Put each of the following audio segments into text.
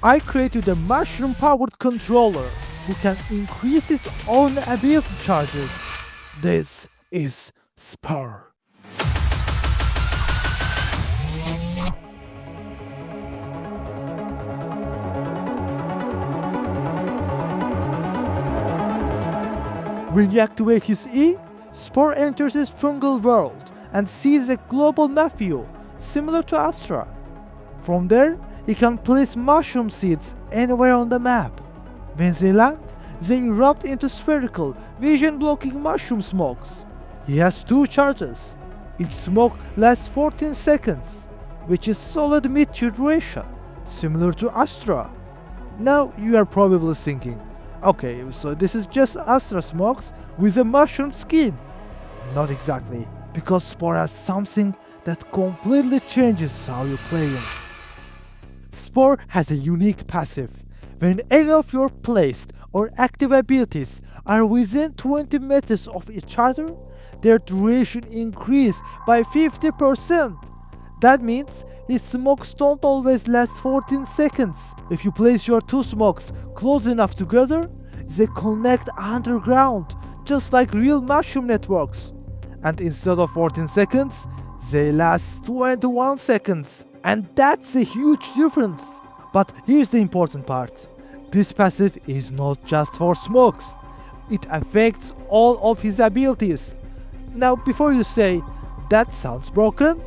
I created a mushroom-powered controller who can increase its own ability charges. This is Spore. When you activate his E, Spore enters his fungal world and sees a global map view similar to Astra. From there, he can place mushroom seeds anywhere on the map. When they land, they erupt into spherical, vision-blocking mushroom smokes. He has two charges. Each smoke lasts 14 seconds, which is solid mid-duration, similar to Astra. Now you are probably thinking, okay, so this is just Astra smokes with a mushroom skin. Not exactly, because Spore has something that completely changes how you play him. Spore has a unique passive. When any of your placed or active abilities are within 20 meters of each other, their duration increases by 50%. That means his smokes don't always last 14 seconds. If you place your two smokes close enough together, they connect underground, just like real mushroom networks. And instead of 14 seconds, they last 21 seconds. And that's a huge difference. But here's the important part. This passive is not just for smokes. It affects all of his abilities. Now before you say, that sounds broken,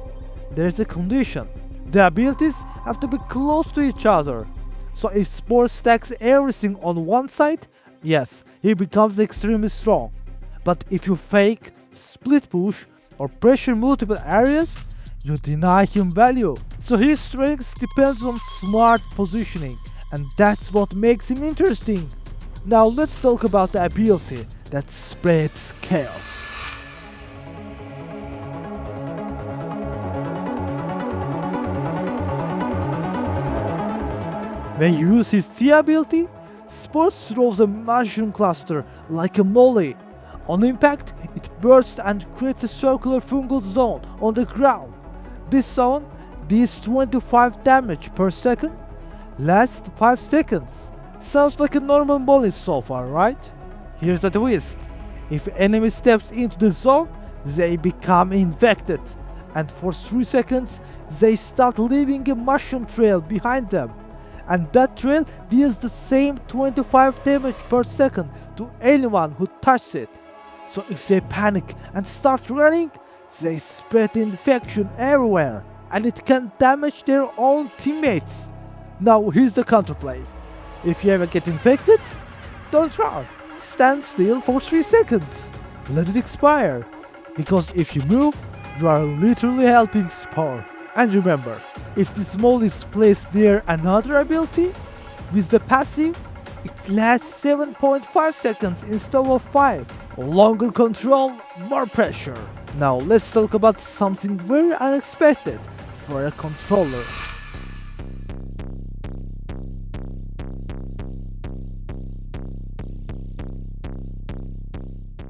there's a condition. The abilities have to be close to each other. So if Spore stacks everything on one side, yes, he becomes extremely strong. But if you fake, split push, or pressure multiple areas, you deny him value. So his strength depends on smart positioning, and that's what makes him interesting. Now let's talk about the ability that spreads chaos. When you use his T ability, Spore throws a mushroom cluster like a molly. On impact, it bursts and creates a circular fungal zone on the ground. This zone deals 25 damage per second, lasts 5 seconds. Sounds like a normal molly so far, right? Here's the twist. If enemy steps into the zone, they become infected, and for 3 seconds they start leaving a mushroom trail behind them. And that trail deals the same 25 damage per second to anyone who touches it. So if they panic and start running, they spread the infection everywhere, and it can damage their own teammates. Now here's the counterplay. If you ever get infected, don't run. Stand still for 3 seconds. Let it expire. Because if you move, you are literally helping Spore. And remember, if this mold is placed near another ability, with the passive, it lasts 7.5 seconds instead of 5. Longer control, more pressure. Now let's talk about something very unexpected for a controller.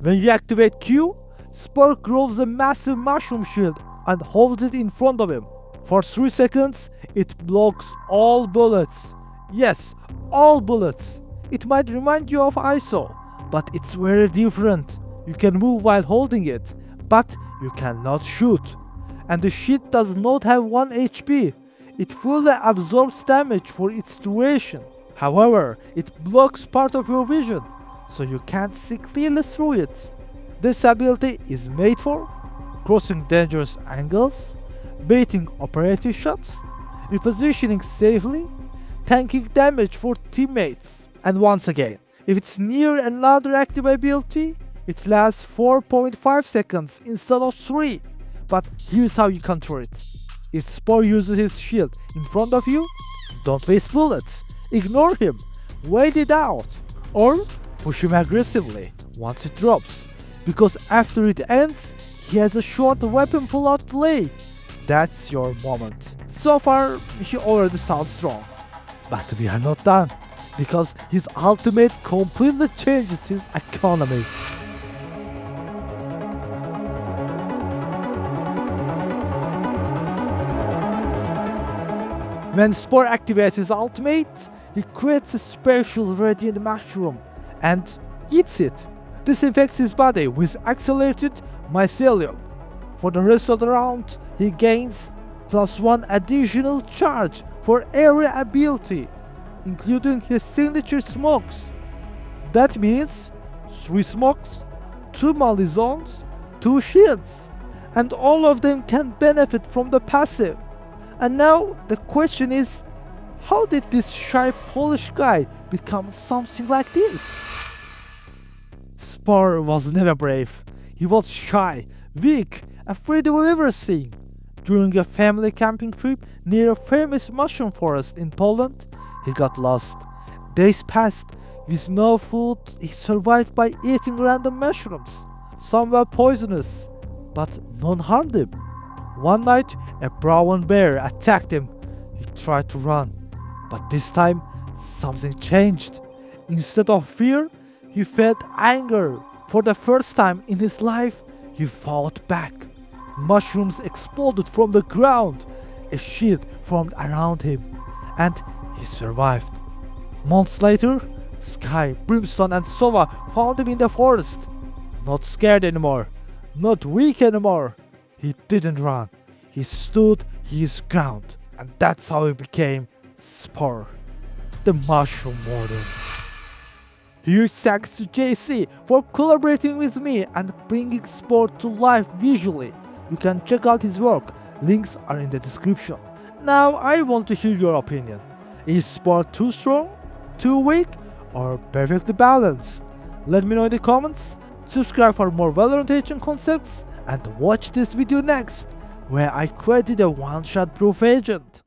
When you activate Q, Spore grows a massive mushroom shield and holds it in front of him. For 3 seconds, it blocks all bullets. Yes, all bullets. It might remind you of ISO, but it's very different. You can move while holding it, but you cannot shoot. And the shield does not have 1 HP. It fully absorbs damage for its duration. However, it blocks part of your vision, so you can't see clearly through it. This ability is made for crossing dangerous angles, baiting operative shots, repositioning safely, tanking damage for teammates. And once again, if it's near another active ability, it lasts 4.5 seconds instead of 3. But here's how you counter it. If Spore uses his shield in front of you, don't waste bullets. Ignore him, wait it out, or push him aggressively once it drops, because after it ends, he has a short weapon pull-out delay. That's your moment. So far, he already sounds strong. But we are not done, because his ultimate completely changes his economy. When Spore activates his ultimate, he creates a special radiant mushroom and eats it. This infects his body with accelerated mycelium. For the rest of the round, he gains +1 additional charge for every ability, including his signature smokes. That means 3 smokes, 2 melee zones, 2 shields, and all of them can benefit from the passive. And now the question is, how did this shy Polish guy become something like this? Spore was never brave. He was shy, weak, afraid of everything. During a family camping trip near a famous mushroom forest in Poland, he got lost. Days passed. With no food, he survived by eating random mushrooms. Some were poisonous, but none harmed him. One night, a brown bear attacked him. He tried to run, but this time, something changed. Instead of fear, he felt anger. For the first time in his life, he fought back. Mushrooms exploded from the ground. A shield formed around him, and he survived. Months later, Sky, Brimstone, and Sova found him in the forest. Not scared anymore, not weak anymore. He didn't run. He stood his ground, and that's how he became Spore, the Mushroom Warden. Huge thanks to JC for collaborating with me and bringing Spore to life visually. You can check out his work. Links are in the description. Now I want to hear your opinion. Is Spore too strong, too weak, or perfectly balanced? Let me know in the comments. Subscribe for more Valorant agent concepts and watch this video next, where I created a one-shot proof agent.